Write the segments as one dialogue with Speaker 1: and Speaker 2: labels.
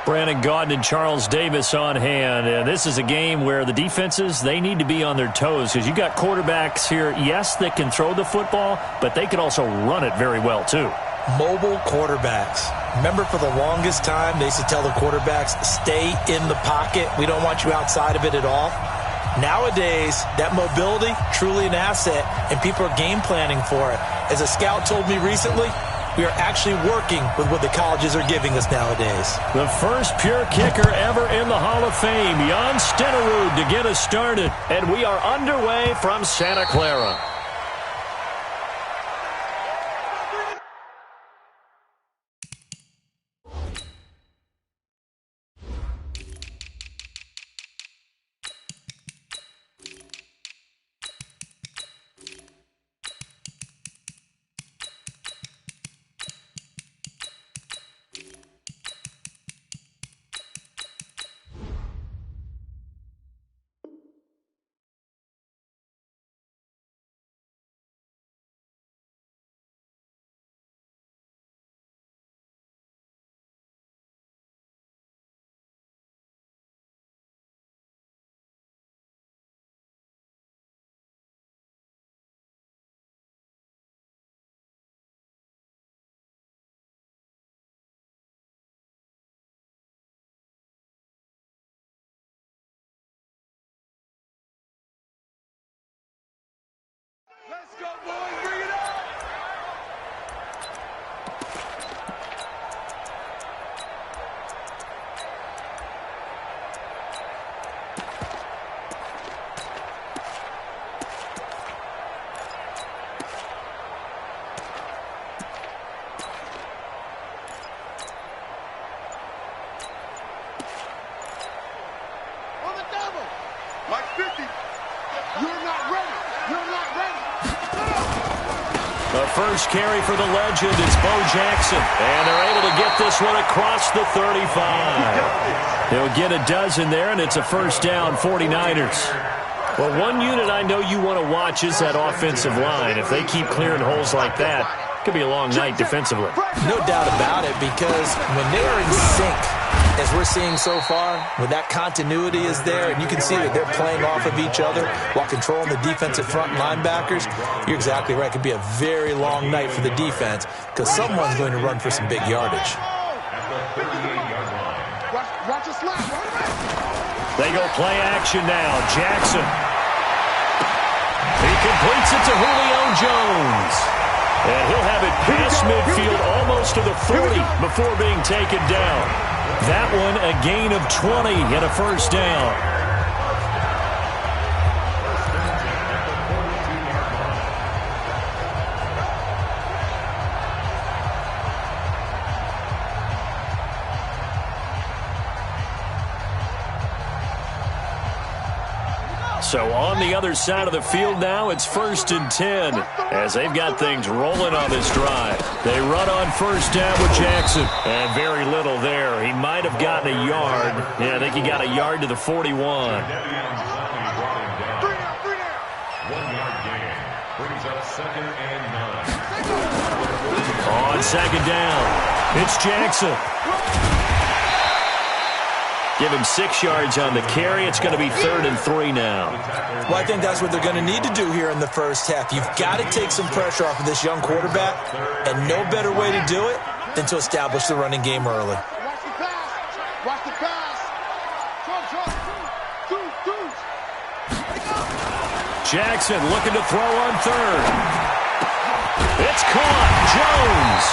Speaker 1: Brandon Gaudin and Charles Davis on hand. And this is a game where the defenses, they need to be on their toes because you got quarterbacks here, yes, that can throw the football, but they can also run it very well too.
Speaker 2: Mobile quarterbacks. Remember, for the longest time, they used to tell the quarterbacks, stay in the pocket. We don't want you outside of it at all. Nowadays, that mobility, truly an asset, and people are game planning for it. As a scout told me recently, we are actually working with what the colleges are giving us nowadays.
Speaker 1: The first pure kicker ever in the Hall of Fame, Jan Stenerud, to get us started. And we are underway from Santa Clara.
Speaker 3: Let's go, boys. Bring it on. On the double. Like 50. You're not ready. You're not ready.
Speaker 1: The first carry for the legend is Bo Jackson. And they're able to get this one across the 35. They'll get a dozen there, and it's a first down, 49ers. Well, one unit I know you want to watch is that offensive line. If they keep clearing holes like that, it could be a long night defensively.
Speaker 2: No doubt about it, because when they are in sync, as we're seeing so far, when that continuity is there, and you can see that they're playing off of each other while controlling the defensive front linebackers, you're exactly right. It could be a very long night for the defense because someone's going to run for some big yardage.
Speaker 3: Watch us slap.
Speaker 1: They go play action now. Jackson. He completes it to Julio Jones. And he'll have it past midfield almost to the 40 before being taken down. That one a gain of 20 and a first down. So on the other side of the field now, it's 1st and 10 as they've got things rolling on this drive. They run on first down with Jackson. And very little there. He might have gotten a yard. Yeah, I think he got a yard to the 41.
Speaker 3: 1 yard gain. Brings up 2nd and 9.
Speaker 1: On second down, it's Jackson. Give him 6 yards on the carry. It's going to be 3rd and 3 now.
Speaker 2: Well, I think that's what they're going to need to do here in the first half. You've got to take some pressure off of this young quarterback, and no better way to do it than to establish the running game early.
Speaker 3: Watch the pass. Watch the pass.
Speaker 1: Jackson looking to throw on 3rd. It's caught. Jones.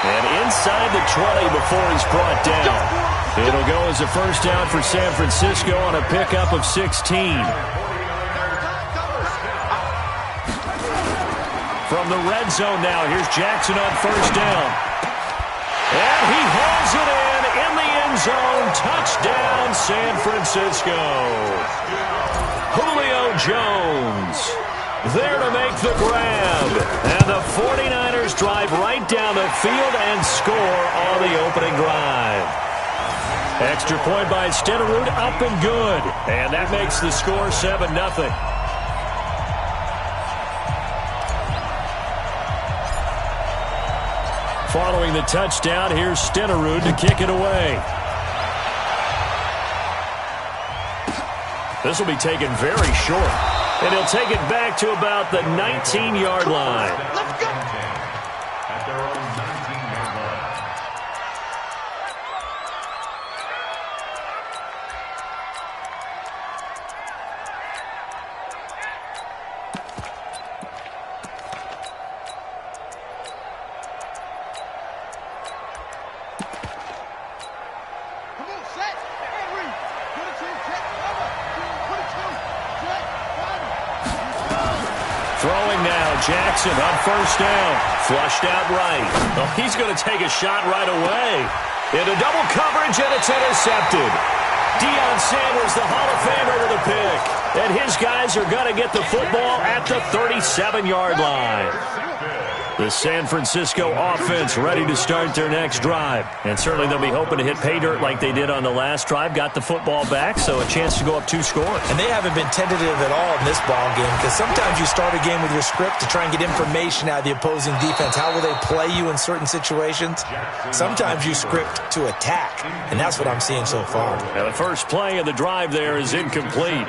Speaker 1: And inside the 20 before he's brought down. It'll go as a first down for San Francisco on a pickup of 16. From the red zone now, here's Jackson on first down. And he hauls it in the end zone. Touchdown, San Francisco. Julio Jones there to make the grab. And the 49ers drive right down the field and score on the opening drive. Extra point by Stenerud, up and good. And that makes the score 7-0. Following the touchdown, here's Stenerud to kick it away. This will be taken very short. And he'll take it back to about the 19-yard line.
Speaker 3: Let's go.
Speaker 4: At their own 19-yard line.
Speaker 3: Come on, set. And read. Put it to check. Cover. Put it to check. Cover.
Speaker 1: Throwing now, Jackson on first down. Flushed out right. Oh, he's going to take a shot right away. Into double coverage, and it's intercepted. Deion Sanders, the Hall of Famer, with a pick. And his guys are going to get the football at the 37-yard line. The San Francisco offense ready to start their next drive. And certainly they'll be hoping to hit pay dirt like they did on the last drive. Got the football back, so a chance to go up 2 scores.
Speaker 2: And they haven't been tentative at all in this ball game, because sometimes you start a game with your script to try and get information out of the opposing defense. How will they play you in certain situations? Sometimes you script to attack, and that's what I'm seeing so far.
Speaker 1: Now the first play of the drive there is incomplete.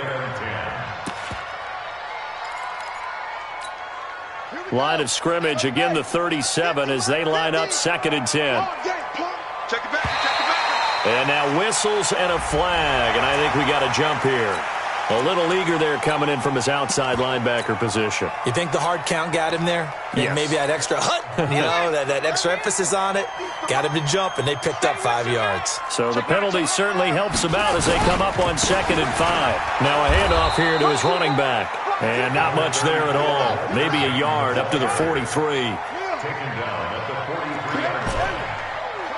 Speaker 1: Line of scrimmage, again the 37 as they line up 2nd and 10.
Speaker 3: Check it back. Check it back.
Speaker 1: And now whistles and a flag, and I think we got a jump here. A little eager there coming in from his outside linebacker position.
Speaker 2: You think the hard count got him there?
Speaker 1: Yes.
Speaker 2: Maybe that extra that extra emphasis on it got him to jump, and they picked up 5 yards.
Speaker 1: So the penalty certainly helps him out as they come up on 2nd and 5. Now a handoff here to his running back. And not much there at all. Maybe a yard up to the 43.
Speaker 4: Taken down at the 43-yard line.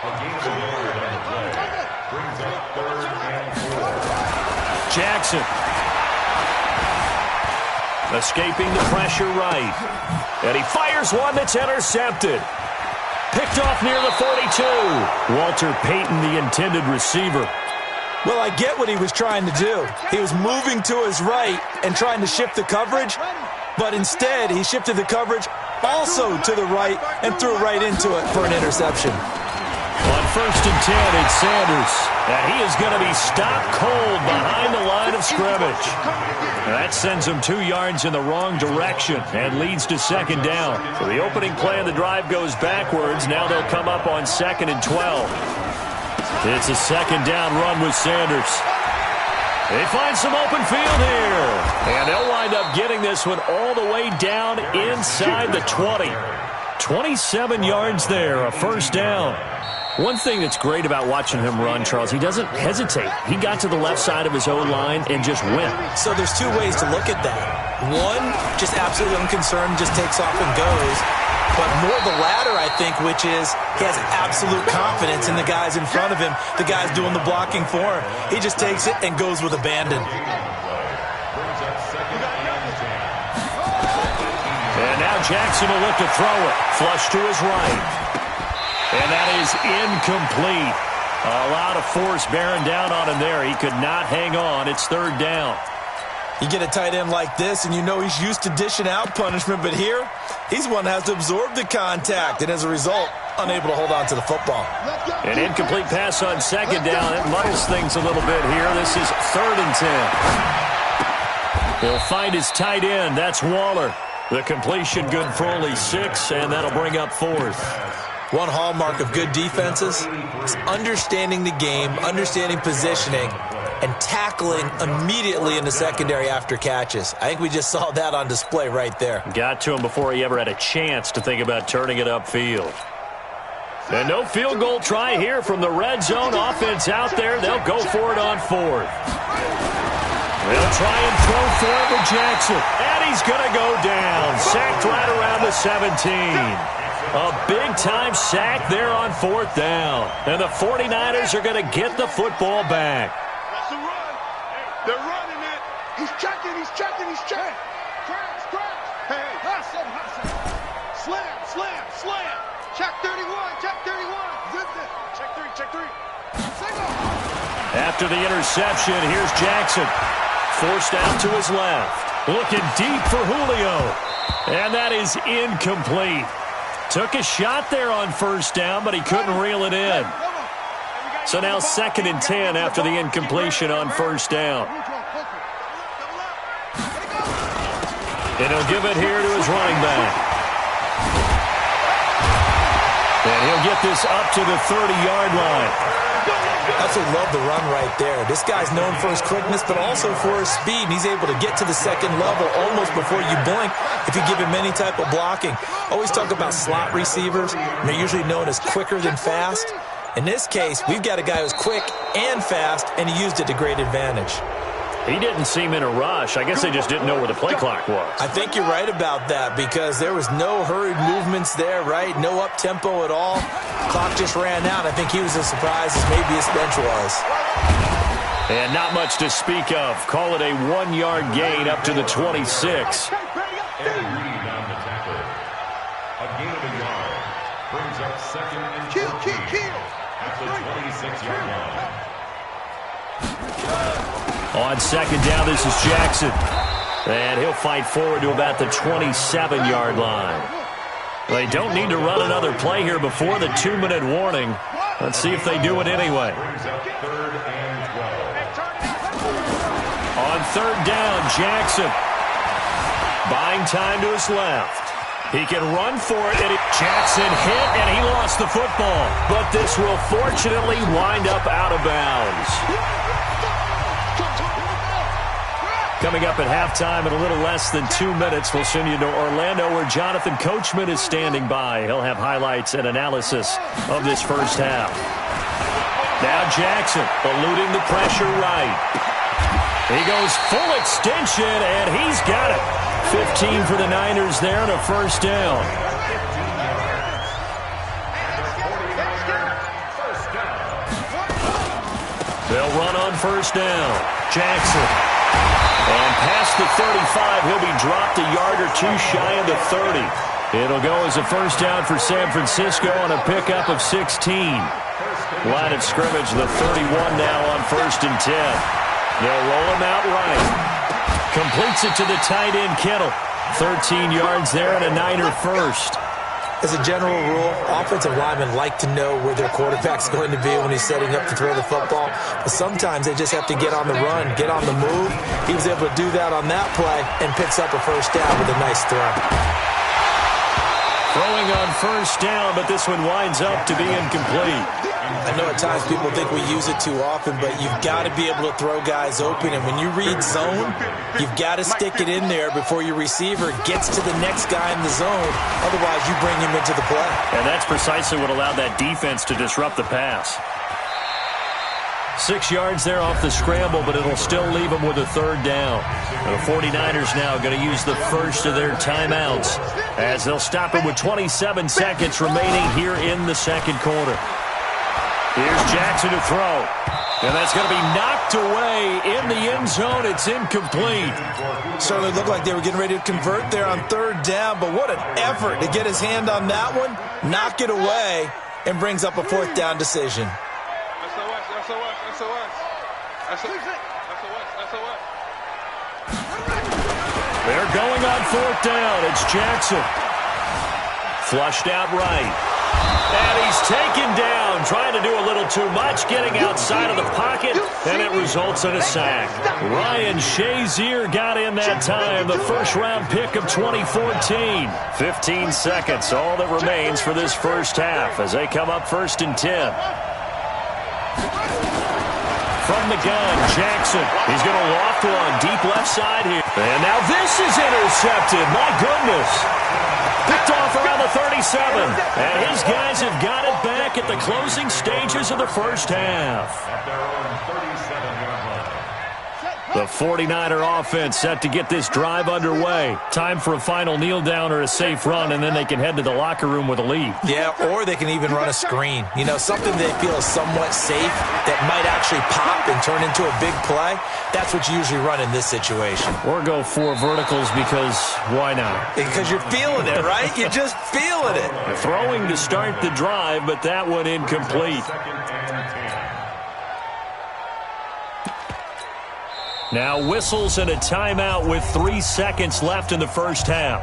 Speaker 4: A gain of a yard on the play. Brings up 3rd and 4.
Speaker 1: Jackson. Escaping the pressure right. And he fires one that's intercepted. Picked off near the 42. Walter Payton, the intended receiver.
Speaker 2: Well, I get what he was trying to do. He was moving to his right and trying to shift the coverage, but instead he shifted the coverage also to the right and threw right into it for an interception.
Speaker 1: On 1st and 10, it's Sanders. And he is going to be stopped cold behind the line of scrimmage. That sends him 2 yards in the wrong direction and leads to 2nd down. So the opening play of the drive goes backwards. Now they'll come up on 2nd and 12. It's a 2nd down run with Sanders. They find some open field here. And they'll wind up getting this one all the way down inside the 20. 27 yards there, a 1st down. One thing that's great about watching him run, Charles, he doesn't hesitate. He got to the left side of his own line and just went.
Speaker 2: So there's 2 ways to look at that. One, just absolutely unconcerned, just takes off and goes. But more the latter, I think, which is he has absolute confidence in the guys in front of him, the guys doing the blocking for him. He just takes it and goes with abandon.
Speaker 1: And now Jackson will look to throw it. Flush to his right. And that is incomplete. A lot of force bearing down on him there. He could not hang on. It's 3rd down.
Speaker 2: You get a tight end like this, and you know he's used to dishing out punishment, but here, he's one that has to absorb the contact, and as a result, unable to hold on to the football.
Speaker 1: An incomplete pass on 2nd down. It muddles things a little bit here. This is 3rd and 10. He'll find his tight end. That's Waller. The completion good for only 6, and that'll bring up 4th.
Speaker 2: One hallmark of good defenses is understanding the game, understanding positioning, and tackling immediately in the secondary after catches. I think we just saw that on display right there.
Speaker 1: Got to him before he ever had a chance to think about turning it upfield. And no field goal try here from the red zone. Offense out there. They'll go for it on 4th. They'll try and throw for it with Jackson. And he's going to go down. Sacked right around the 17. A big-time sack there on 4th down. And the 49ers are going to get the football back.
Speaker 3: That's a run. They're running it. He's checking. He's checking. He's checking. Crash, crash. Hey, hustle, hustle. Slam, slam, slam. Check 31. Check 31. Zip it. Check 3. Check 3. Single.
Speaker 1: After the interception, here's Jackson. Forced out to his left. Looking deep for Julio. And that is incomplete. Took a shot there on 1st down, but he couldn't reel it in. So now 2nd and 10 after the incompletion on 1st down. And he'll give it here to his running back. And he'll get this up to the 30-yard line.
Speaker 2: I absolutely love the run right there. This guy's known for his quickness, but also for his speed. And he's able to get to the second level almost before you blink if you give him any type of blocking. Always talk about slot receivers, and they're usually known as quicker than fast. In this case, we've got a guy who's quick and fast, and he used it to great advantage.
Speaker 1: He didn't seem in a rush. I guess they just didn't know where the play clock was.
Speaker 2: I think you're right about that because there was no hurried movements there, right? No up-tempo at all. Clock just ran out. I think he was as surprised as maybe his bench was.
Speaker 1: And not much to speak of. Call it a 1-yard gain up to the 26.
Speaker 4: Eddie Reed on the tackle. A gain of a yard. Brings up second and 14 at the 26-yard line.
Speaker 1: On second down, this is Jackson. And he'll fight forward to about the 27-yard line. They don't need to run another play here before the 2-minute warning. Let's see if they do it anyway.
Speaker 4: Brings up third and 12.
Speaker 1: On third down, Jackson. Buying time to his left. He can run for it, and Jackson hit, and he lost the football. But this will fortunately wind up out of bounds. Coming up at halftime in a little less than 2 minutes, we'll send you to Orlando where Jonathan Coachman is standing by. He'll have highlights and analysis of this first half. Now Jackson eluding the pressure right. He goes full extension, and he's got it. 15 for the Niners there and a first down. They'll run on first down. Jackson. And past the 35, he'll be dropped a yard or two shy of the 30. It'll go as a first down for San Francisco on a pickup of 16. Line of scrimmage, the 31 now on first and 10. They'll roll him out right. Completes it to the tight end, Kittle. 13 yards there and a Niner first.
Speaker 2: As a general rule, offensive linemen like to know where their quarterback's going to be when he's setting up to throw the football. But sometimes they just have to get on the run, get on the move. He was able to do that on that play and picks up a first down with a nice throw.
Speaker 1: Throwing on first down, but this one winds up to be incomplete.
Speaker 2: I know at times people think we use it too often, but you've got to be able to throw guys open. And when you read zone, you've got to stick it in there before your receiver gets to the next guy in the zone. Otherwise, you bring him into the play.
Speaker 1: And that's precisely what allowed that defense to disrupt the pass. 6 yards there off the scramble, but it'll still leave them with a third down. The 49ers now going to use the first of their timeouts as they'll stop it with 27 seconds remaining here in the second quarter. Here's Jackson to throw. And that's going to be knocked away in the end zone. It's incomplete.
Speaker 2: Certainly looked like they were getting ready to convert there on third down, but what an effort to get his hand on that one, knock it away, and brings up a fourth down decision.
Speaker 1: They're going on fourth down. It's Jackson. Flushed out right. And he's taken down, trying to do a little too much, getting outside of the pocket, and it results in a sack. Ryan Shazier got in that time, the first-round pick of 2014. 15 seconds, all that remains for this first half as they come up first and 10. From the gun, Jackson. He's going to loft one deep left side here. And now this is intercepted. My goodness. Picked off around the 37. And his guys have got it back at the closing stages of the first half.
Speaker 4: At their own 37-yard line.
Speaker 1: The 49er offense set to get this drive underway. Time for a final kneel down or a safe run, and then they can head to the locker room with a lead.
Speaker 2: Yeah, or they can even run a screen. You know, something they feel is somewhat safe that might actually pop and turn into a big play. That's what you usually run in this situation.
Speaker 1: Or go 4 verticals because why not?
Speaker 2: Because you're feeling it, right? You're just feeling it.
Speaker 1: Throwing to start the drive, but that one incomplete.
Speaker 4: Second and 10.
Speaker 1: Now whistles and a timeout with 3 seconds left in the first half.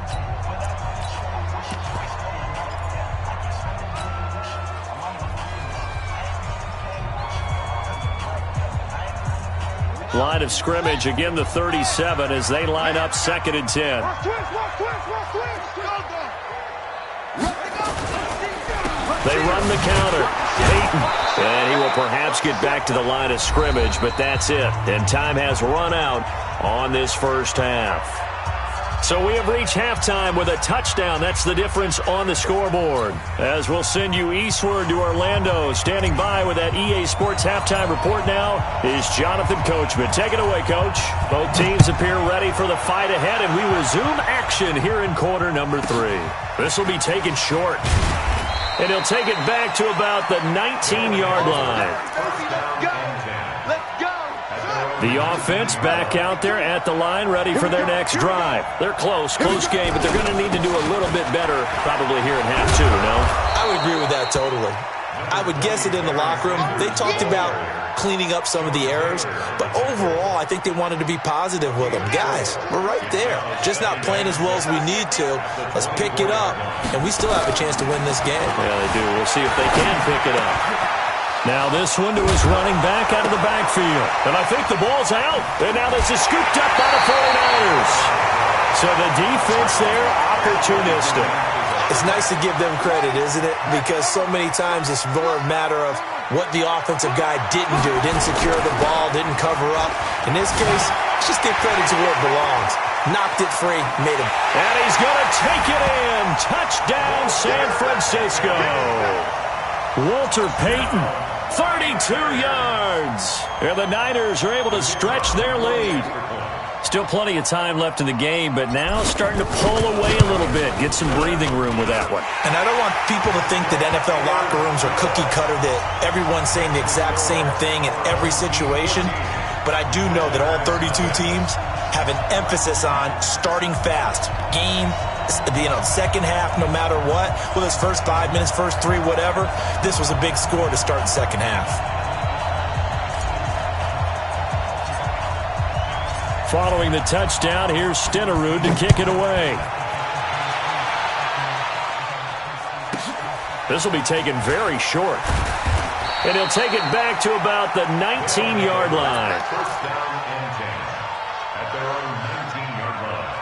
Speaker 1: line of scrimmage. Again, the 37 as they line up 2nd and 10. They run the counter. Peyton. And he will perhaps get back to the line of scrimmage, but that's it. And time has run out on this first half. So we have reached halftime with a touchdown. That's the difference on the scoreboard. As we'll send you eastward to Orlando. Standing by with that EA Sports halftime report now is Jonathan Coachman. Take it away, Coach. Both teams appear ready for the fight ahead, and we resume action here in quarter number 3. This will be taken short. And he'll take it back to about the 19-yard line. The offense back out there at the line, ready for their next drive. They're close game, but they're going to need to do a little bit better probably here in half 2, no?
Speaker 2: I would agree with that totally. I would guess it in the locker room. They talked about cleaning up some of the errors, but overall, I think they wanted to be positive with them. Guys, we're right there. Just not playing as well as we need to. Let's pick it up, and we still have a chance to win this game.
Speaker 1: Yeah, they do. We'll see if they can pick it up. Now this one to his running back out of the backfield. And I think the ball's out. And now this is scooped up by the 49ers. So the defense there, opportunistic.
Speaker 2: It's nice to give them credit, isn't it? Because so many times it's more a matter of what the offensive guy didn't do. Didn't secure the ball, didn't cover up. In this case, let's just give credit to where it belongs. Knocked it free, made him.
Speaker 1: And he's going to take it in. Touchdown, San Francisco. Walter Payton, 32 yards. And the Niners are able to stretch their lead. Still plenty of time left in the game, but now starting to pull away a little bit. Get some breathing room with that one.
Speaker 2: And I don't want people to think that NFL locker rooms are cookie cutter, that everyone's saying the exact same thing in every situation. But I do know that all 32 teams have an emphasis on starting fast. Game, second half, no matter what. Whether it's first 5 minutes, first 3, whatever. This was a big score to start the second half.
Speaker 1: Following the touchdown, here's Stenerud to kick it away. This will be taken very short. And he'll take it back to about the 19-yard line.
Speaker 4: First down and 10 at their own 19-yard line.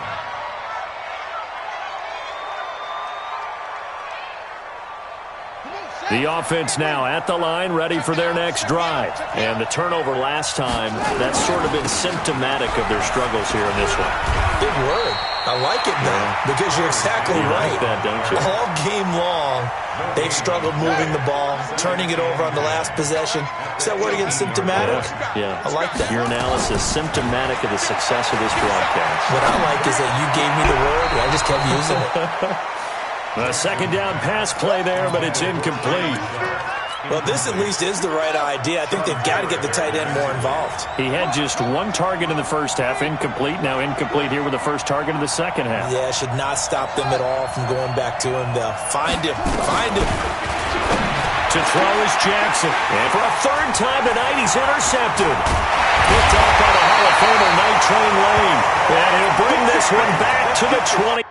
Speaker 1: The offense now at the line, ready for their next drive. And the turnover last time, that's sort of been symptomatic of their struggles here in this one.
Speaker 2: Big word. I like it now, because you're exactly right.
Speaker 1: Like that, don't you?
Speaker 2: All game long, they've struggled moving the ball, turning it over on the last possession. Is that word again, symptomatic?
Speaker 1: Yeah.
Speaker 2: I like that.
Speaker 1: Your analysis, symptomatic of the success of this broadcast.
Speaker 2: What I like is that you gave me the word, and I just kept using it.
Speaker 1: A second down pass play there, but it's incomplete.
Speaker 2: Well, this at least is the right idea. I think they've got to get the tight end more involved.
Speaker 1: He had just one target in the first half, incomplete. Now incomplete here with the first target of the second half.
Speaker 2: Yeah, should not stop them at all from going back to him. They'll find him.
Speaker 1: To throw is Jackson. And for a third time tonight, he's intercepted. Picked up by the Hall of Famer Night Train Lane. And he'll bring this one back to the 20.